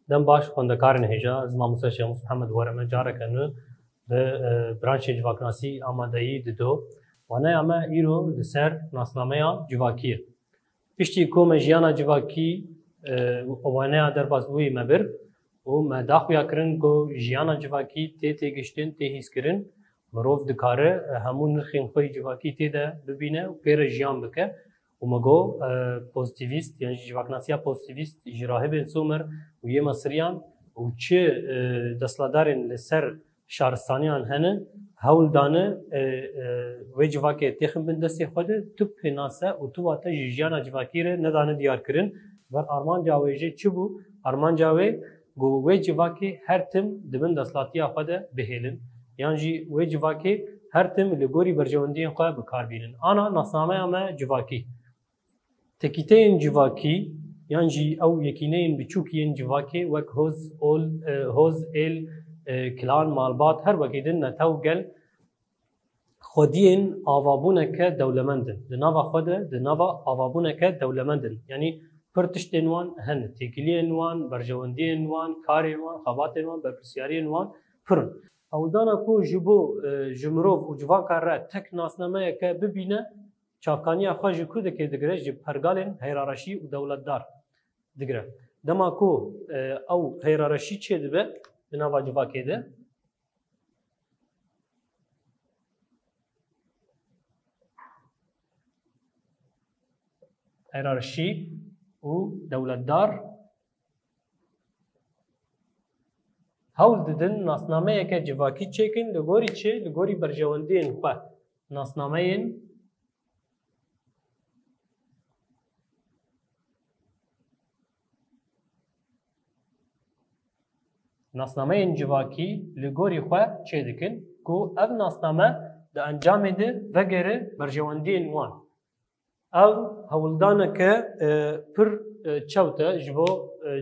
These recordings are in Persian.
دم باش خوندکارن هجا زمان موسی شیخ محمد ورمه جاره کنه به برانچ جواکناسی آمادهی دو وانه اما ایرو لسر ناسنامه جواکیه پشتی کو مجیانا جواکی وانه در بازوی مبر و مداخویا کرن کو جیانا جواکی تی گشتن تی هیس کرن مروف دکاره همون نرخین خوی جواکی تی ده ببینه و پیر جیان بکه و مگو پوزیتیویست یعنی جواکناسیا پوزیتیویست جراحه بین سومر و یه مصریان و چه دستلادارن لسر شهرستانیان هنن هول دانه و جواکی تخم بین دستی خود تو پناسه و تو واتا جیانا جواکی ره ندانه دیار کرن و آرمان جاویجه چی بو؟ آرمان جاوی گو و جواکی هر تم دبن دستلاتی خود بهیلن یعنی و جواکی هر تم لگوری برجواندی خود بکار بینن آنا ناسنامه اما جواکی تکیتین جواکی یعنی او یکینین بچوکین جواکی وک هوز ال کلان مالبات هر وکیدن نتاو گل خودین آوابونه که دولمندن دناوا خود دناوا آوابونه که دولمندن یعنی پرتشتین وان هن تکیلین وان برجواندین وان کارین وان خباتین وان برپرسیارین وان پرن او دانا کو جبو جمروف و جواکار را تک ناسنامه که ببینه چافکانی خواهی کود که دگره جب پرگالین هیرارشی و دولتدار دگره دما کو او هیرارشی چه دبه بناوا جواکی ده هیرارشی و دولتدار هول ددن ناسنامه که جواکی چکن لگوری چه لگوری برجواندین خواه ناسنامه ناسنامه جواکی لگوری خواه چه دکن کو اف ناسنامه ده انجام ده وگره برجواندین وان او هولدانه که پر چوته جبو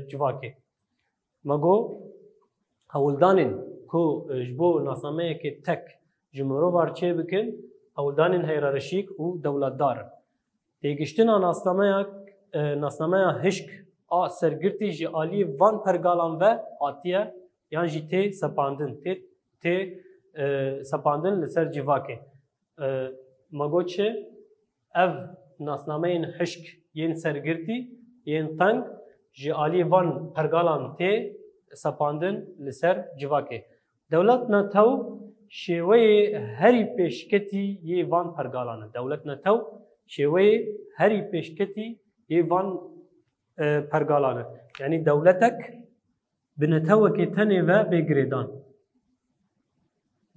جواکی مگو هولدانین کو جبو ناسنامه که تک جمهورو وار چه بکن هولدانین هیرارشیک و دولتدار تیگشتنا ناسنامه هشک سرگرتی جی آلی وان پرگالان و آتیه یعنی جی تی سپاندن تی سپاندن لسر جواکه مگو چه اف ناسنامه این حشک ین سرگرتی ین تنگ جی آلی وان پرگالان تی سپاندن لسر جواکه دولت نتاو شوی هری پیشکتی یه وان پرگالانه دولت نتاو شوی هری پیشکتی یه وان پرگالانه یعنی دولتک بنتوک تنه و بگردان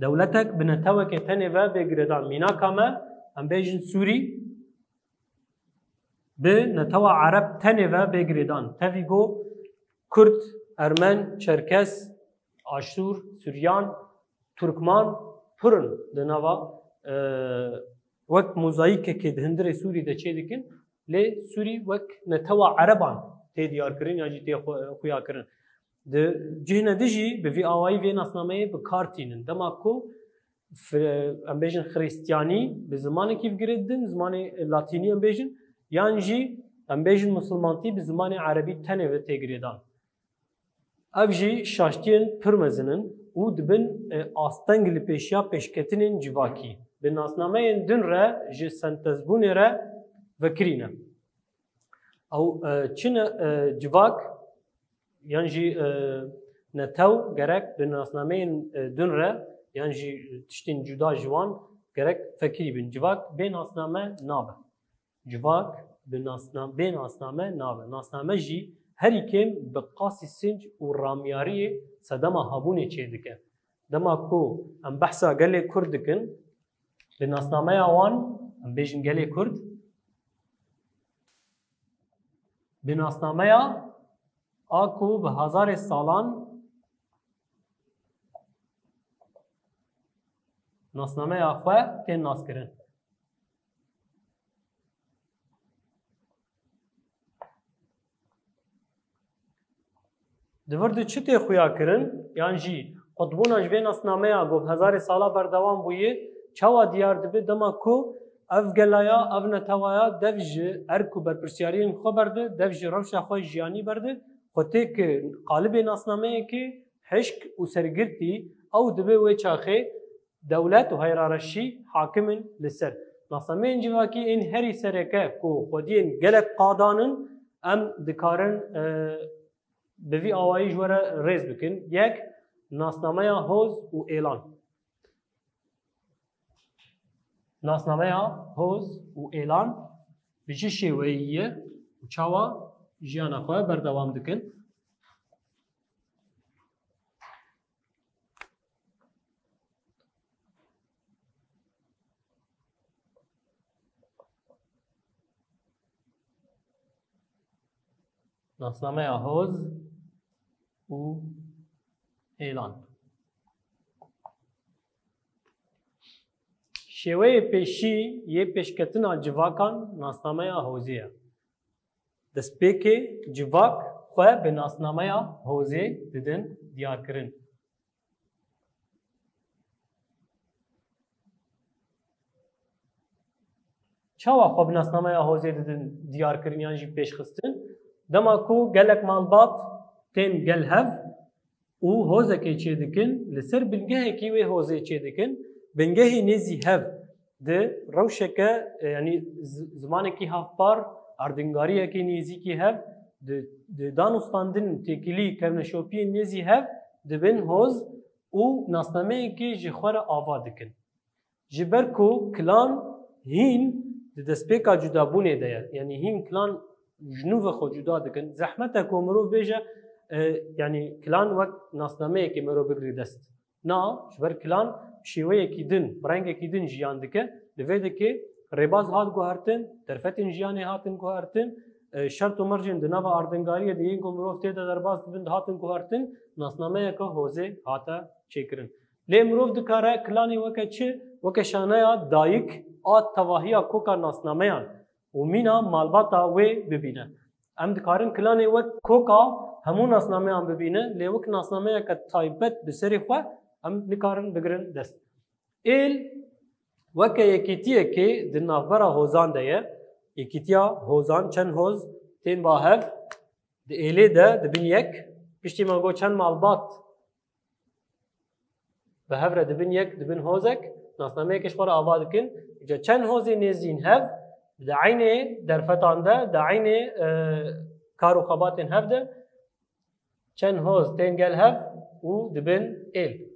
دولتک بنتوک تنه و بگردان مینا کامه ام بیجن سوری به نتوا عرب تنه و بگردان تفیگو کرد ارمن چرکس آشور سوریان ترکمان پرن دنوا وقت موزاییک که دهندر سوری ده چه دکن لی سوری وقت نتوا عربان تی دیار کرن یا جی تی خویا کرن ده جهنه دجی به وی آوایی وی ناسنامه بکارتینن دما کو ام بیجن خریستیانی به زمانی که گردن زمان لاتینی ام بیجن یان جی ام بیجن مسلمانتی به زمان عربی تنه و تگریدان اف جی شاشتین پرمزنن و دبن آستنگل پیشیا پیشکتنین جواکی به ناسنامه دن را جی سنتزبون را وکرینه او چین جواک یعنی جی نتاو گرک به ناسنامه دن را یعنی جی تشتین جدا جوان گرک فکری بین جواک به ناسنامه نابه جواک به ناسنامه نابه ناسنامه جی هری کم به قاسی سنج و رامیاری صدما هابونی چه دکه دما کو ام بحثا گله کرد کن به ناسنامه آوان ام بیشن گله کرد به ناسنامه آکو به هزار سالان ناسنامه آخوه تین ناس کرن دورد چی تی خویا کرن یعنی جی قطبون اجبه ناسنامه آگو هزار سالا بردوام بویه چوا دیار دبه دما کو اف گلایا اف نتوایا دفج ارکو برپرسیارین خو برده دفج روشا خوی جیانی برده خطه که قالب ناسنامه که حشک و سرگرتی او دبه و چاخه دولت و هیرارشی حاکمن لسر ناسنامه جواکی این هری سرکه کو خودین گلک قادانن ام دکارن بوی آوایی جوره ریز بکن یک ناسنامه هوز و اعلان ناسنامه هوز و اعلان بچه شیوهیه و چاوا جیانا خواه بردوام دکن ناسنامه هوز و اعلان شیوه پیشی یه پیشکتنا جواکان ناسنامه هوزیه دست پیکه جواک خواه به ناسنامه هوزی دیدن دیار کرن چاوا خواه به ناسنامه هوزی دیدن دیار کرن یعنی پیش خستن دما کو گلک مالبات تین گل هف و هوزه که چه دکن لسر بنگه کی و هوزه چه دکن بنگه نزی هف ده روشکه یعنی زمانی که هفپار اردنگاری کی نزی کی هف ده دانستاندن تکیلی کمنشوپی نزی هف ده بن هوز و ناسنامه کی جخور آوا دکن جبر کو کلان هین ده دسپیکا جدابونه ده یعنی هین کلان جنوب خود جدا دکن زحمت کو مروف بیجه یعنی کلان وقت ناسنامه کی مرو بگری دست نا جبر کلان شیوه کی دن برنگ کی دن جیان دکه دوید که ریباز هات گوهرتن طرفتین جیانی هاتن گوهرتن شرط و مرجن دنوا اردنگاری دیگه کو مروف تیدا درباز بند هاتن گوهرتن ناسنامه که حوزه هاتا چیکرن لی مروف دکاره کلانی وکه چه وکه شانه دایک آت تواهی کوکا ناسنامه و مینا مالباتا و ببینه ام دکارن کلانی وک کوکا همون ناسنامه هم ببینه لی وک ناسنامه که تایبت بسری خواه ام نکارن بگرن دست ایل وکه یکیتیه که در نافبرا هوزان ده یکیتیا هوزان چند هوز تین با هف ده ایلی ده دبین یک پشتی ما گو چند مالبات به هفره دبین یک دبین هوزک ناسنامه کش خور آباد کن جا چند هوزی نیزین هف ده عین درفتان ده عین کارو خباتین هف ده چند هوز تین گل هف و دبین ایل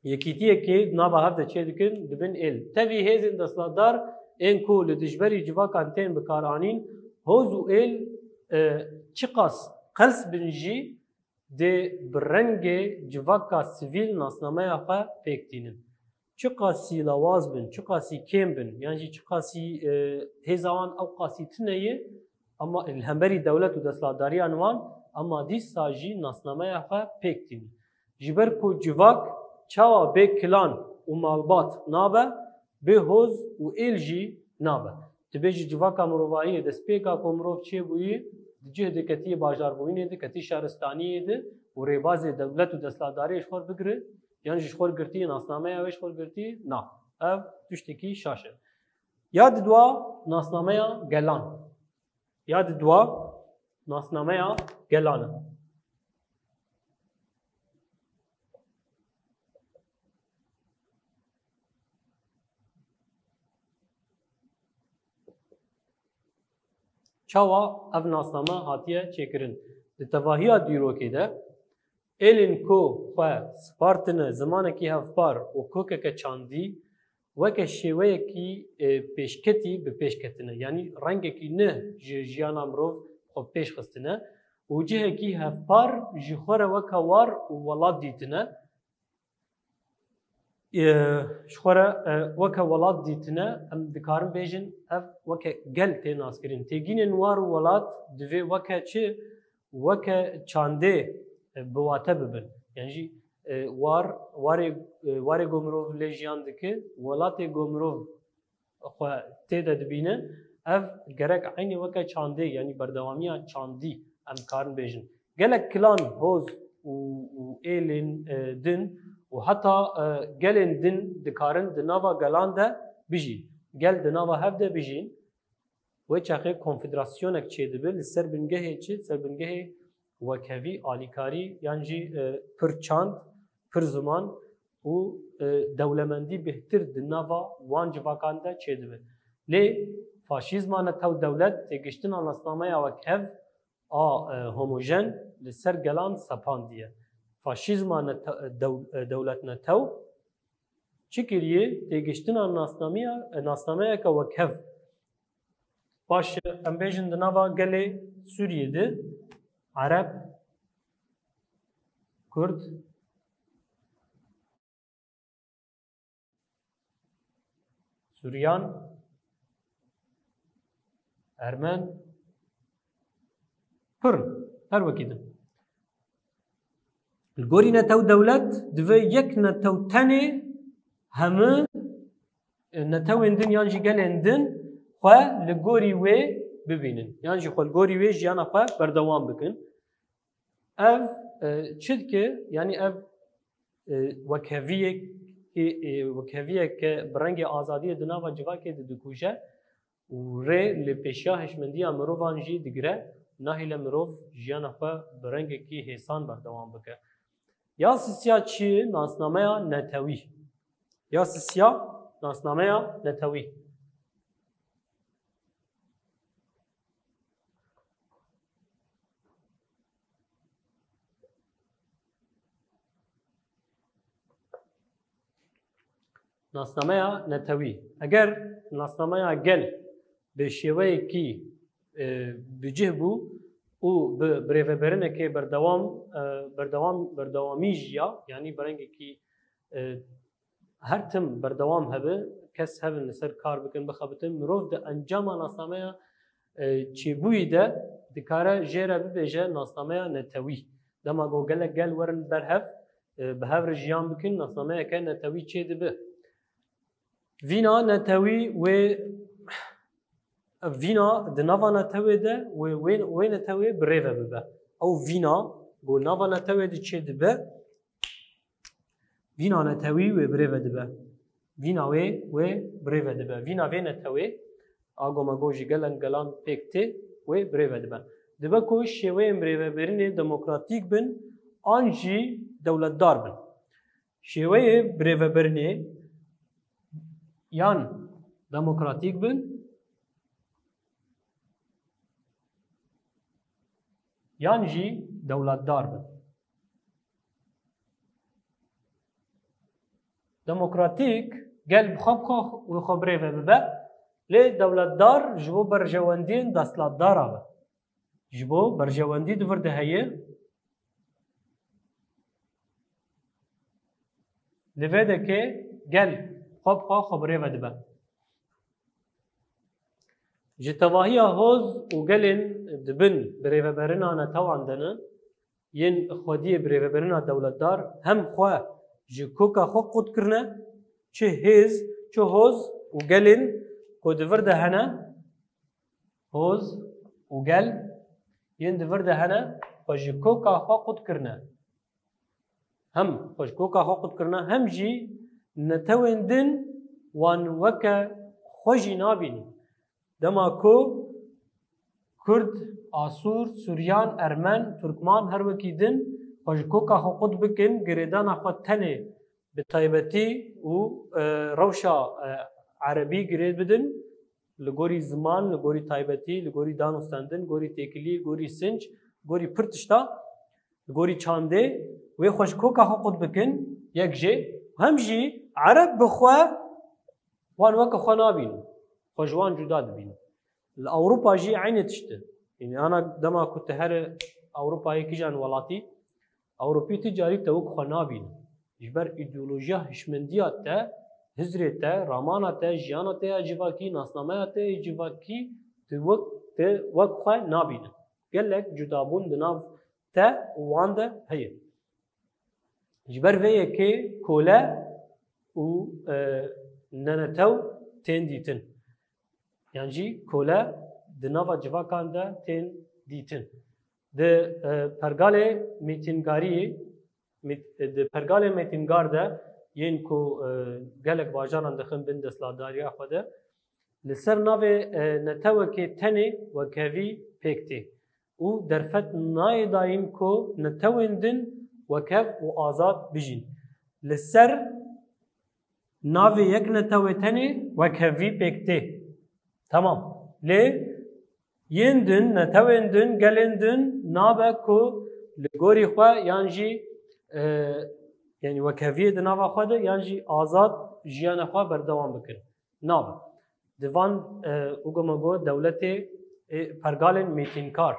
یکیتیه که نابا هفته چه دکن دبن ایل تاوی هزین دستلاتدار این کو لدجبری جواکان تین بکارانین هوز و ایل چقاس قلس بنجی ده برنگ جواکا سیویل ناسنامه آخه پیکتینن چقاسی لواز بن چقاسی کم بن یعنی چقاسی هزوان او قاسی تنیه اما الهمبری دولت و دستلاتداری انوان اما دیس ساجی ناسنامه آخه پیکتینن جبر کو جواک چاوا به کلان و مالبات نابه به هوز و ایلجی نابه تبیجی جواکا مروایی دست پیکا که مروف چیه بویی جه دکتی باجار بوینه دکتی شهرستانیه ده و ریباز دولت و دستلاتداریش خور بگره یعنی خور گرتی ناسنامه اوش خور گرتی نا او تشتکی شاشه یاد دوا ناسنامه گلان یاد دوا ناسنامه گلانه چاوا اف ناسنامه هاتیه چیکرن ده تواهی دیروکی ده ایلین کو خواه سپارتنه زمانه کی هفپار و کوکه که چاندی وکه شیوه کی پیشکتی به پیشکتنه یعنی رنگ کی نه جیانا مروف خب پیش خستنه و جه کی هفپار جخوره وکه وار و ولاد دیتنه شخوره وکه ولاد دیتنه ام دکارم بیجن اف وکه گل تیناس کرن تیگین نوار و ولاد دوی وکه چه وکه چانده بواته ببن یعنی وار گمرو لیجیان دکه ولات گمرو خو تیدا دبینه اف گرک عینی وکه چانده یعنی بردوامی چاندی ام کارن بیجن گلک کلان هوز و ایلین دن و حتی گلین دن دکارن دناوا گلان ده بجین گل دناوا هفته بجین و چاقه کنفدراسیونک چه دبل سر بنگه چه سر بنگه وکوی آلیکاری یعنی جی پر چند پر زمان و دولمندی بهتر دنوا وان جواکانده چه دبل لی فاشیزمان تو دولت تگشتن آنستانه وکهف هوموژن لسر گلان سپاندیه فاشیزمان دولت نتو چی کریه تگشتن آنستانه که وکهف باش ام بیجن دنوا گله سوریه ده عرب کرد سوریان ارمن پر هر وکیدن الگوری نتو دولت دوه یک نتو تنه همه نتو اندن یانجی گل اندن خواه لگوری وی ببینن یانجی خواه لگوری وی جیانا خواه بردوام بکن اف چید که یعنی اف وکهویه که برنگ آزادی دنا و جوا که دکوشه و ری لپیشیا هشمندی مروفان جی دگره نهی لمروف جیانا خواه برنگ کی حسان بردوام بکن یا سیسیا چی ناسنامه نتوی یا سیسیا ناسنامه نتوی ناسنامه نتوی اگر ناسنامه گل به شیوه کی بجه بو او به بریوبرنه که بردوامی جیا یعنی برنگه کی هر تم بردوام هبه کس هبه نسر کار بکن بخابتن مروف ده انجام ناسنامه چی بوی ده دکاره جیره ببیجه ناسنامه نتوی دما گو گل ورن برهف به هفر جیان بکن ناسنامه که نتوی چه ده به وینا نتوی و وینا دنوا نتوی ده و وین نتوی بریوه ببه او وینا گو نوا نتوی ده چه ده به وینا نتوی و بریوه ده به وینا و بریوه ده به وینا وی نتوی آگو مگوشی گلان پیکته و بریوه ده به ده به که شیوه بریوه برین دموکراتیک بن آنجی دولت دار بن شیوه بریوه برینه یان دموکراتیک بن یان جی دولت دار بن دموکراتیک گل بخواب و خبره ببه لی دولت دار جبو برجواندین دستلات دار آبه جبو برجواندی دورده هیه لویده که گل خواب خبره و دبه جتواهی هوز و گلین دبن بریوه برنا نتاو عندنا ین خودی بریوه برنا دولت دار هم خواه جکوکا خو قد کرنه چه هیز چه هوز و گلین کو دور دهنه هوز و گل ین دور دهنه و جکوکا خو قد کرنه هم جکوکا خو قد کرنه هم جی نتوندن وان وکا خوشی نابینی دما کو کرد، آسور، سوریان، ارمن، ترکمان هر وکی دن خوشکوکا خود بکن گریدان خود تنه به تایبتی و روشا عربی گرید بدن لگوری زمان، لگوری تایبتی، لگوری دانستندن، لگوری تکلی، لگوری سنج، لگوری پرتشتا، لگوری چانده و خوشکوکا خود بکن یک جه هم جی عرب بخواه وان وک خو نابین خوشوان جدا دبین الاوروبا جی عین تشته يعني انا دما كنت هر اوروبا يكيجان ولاتي اوروبي تجاري توك خو نابین جبر ایدئولوژیا هشمندیات تا هزرت تا رامانات تا جیانات تا جواکی ناسنامهات تا جواکی تو وک خو نابین قالك جدابون دناف تا وانده هي جبر وی که کوله و ننتو تین دیتن یعنی جی کوله دناوا جواکان ده تین دیتن ده پرگاله میتینگاری ده پرگاله میتینگار ده ین کو گلک باجاران دخن بین دستلاداری خواده لسر ناوی نتوکی تنی وکوی پکتی و درفت نای دایم کو نتویندن وکف و آزاد بجین لسر ناوی یک نتوی تنی وکوی پکتی تمام لی یندن نتویندن گلندن نابه کو لگوری خواه یانجی یعنی وکوی دناوا خواه ده یانجی آزاد جیان خواه بردوام بکن نابه دوان اوگمگو دولت پرگالن میتینکار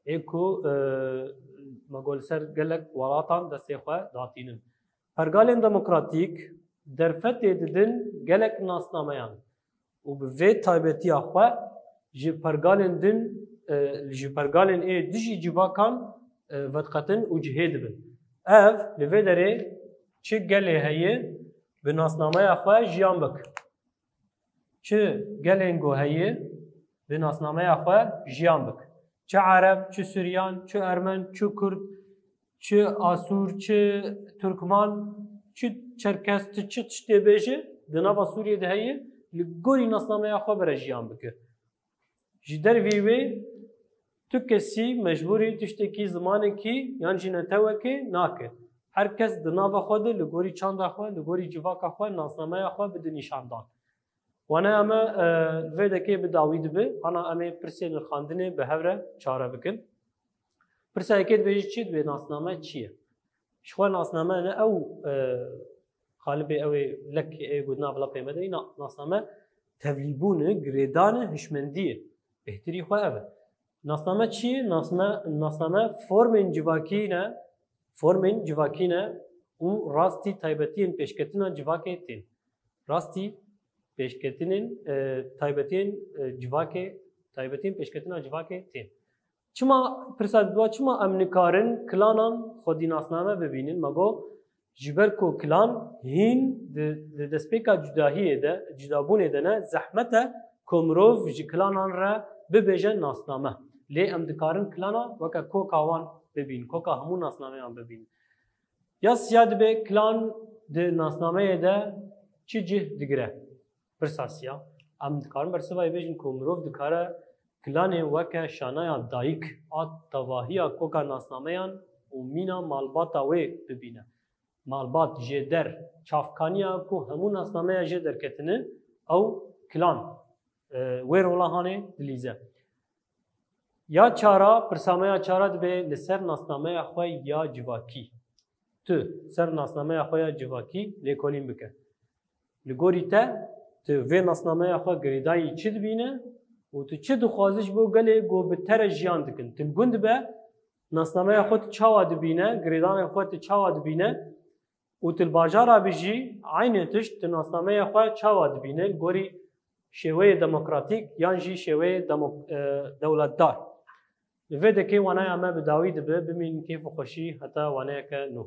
ایکو مگول سر گلک ولاتان دستی خواه داتینن پرگالن دموکراتیک درفت دیدن گلک ناسنامهان و به وی تایبتی خواه جی پرگالن دن جی پرگالن دیجی جواکان ودقتن و جهید بن اف لوی داره چه گله هیه به ناسنامه خواه جیان بک چه گلنگو هیه به ناسنامه خواه جیان بک چه عرب، چه سوریان، چه ارمن، چه کرد، چه آسور، چه ترکمان، چه چرکس، چه تشتی بیشه دناوا سوریه ده هیه لگوری ناسنامه خواه بره جیان بکه جدر ویوی تو کسی مجبوری تشتکی زمانه کی یان جنتوه که ناکه هر کس دناوا خود لگوری چند خواه لگوری جواک خواه ناسنامه خواه بده نشاندان وانا اما ویده که به داوید به انا اما پرسیل خاندنه به هوره چاره بکن پرسیل اکید بیجی چید به ناسنامه چیه شخواه ناسنامه نه او خالبه اوی لک ای گودنا بلا پیمده ای ناسنامه تولیبونه گریدانه هشمندیه بهتری خواه اوه ناسنامه چیه؟ ناسنامه فرمین جواکی نه و راستی تایبتین پیشکتنا جواکی تین راستی پیشکتین تایبتین جواکی تایبتین پیشکتنا جواکی تین چما پرساد دوا چما امنکارن کلانان خودی ناسنامه ببینین مگو جبر کو کلان هین دسپیکا جداهیه ده جدابونه ده نه زحمته کمروف جی کلانان را ببیجن ناسنامه لی ام دکارن کلانا وکا کوکاوان ببین کوکا همون ناسنامه هم ببین یا سیاد به کلان ده ناسنامه ده چی جه دگره پرساسیا ام دکارن برسوای بیجن کمروف دکاره کلان وکا شانایا دایک آت تواهیا کوکا ناسنامه و مینا مالباتا وی ببینه مالبات جدر چافکانیا کو همون ناسنامه جدر کتنه او کلان ویر ولا هانه دلیزه یا چارا پرسامه چارا دبه لسر ناسنامه خواه یا جواکی تو سر ناسنامه خواه یا جواکی لیکولین بکن لگوری تا تو وی ناسنامه خواه گریدایی چی دبینه و تو چی دخوازش بو گله گو بتر جیان دکن تل گند به ناسنامه خواه چاوا دبینه گریدان خواه چاوا دبینه و تل باجارا بجی عینه تشت ناسنامه خواه چاوا دبینه گوری شیوه دموکراتیک یانجی شیوه دولتدار. ویده که وانای همه بداوی دبه بمین کیف و خوشی حتی وانای که نو.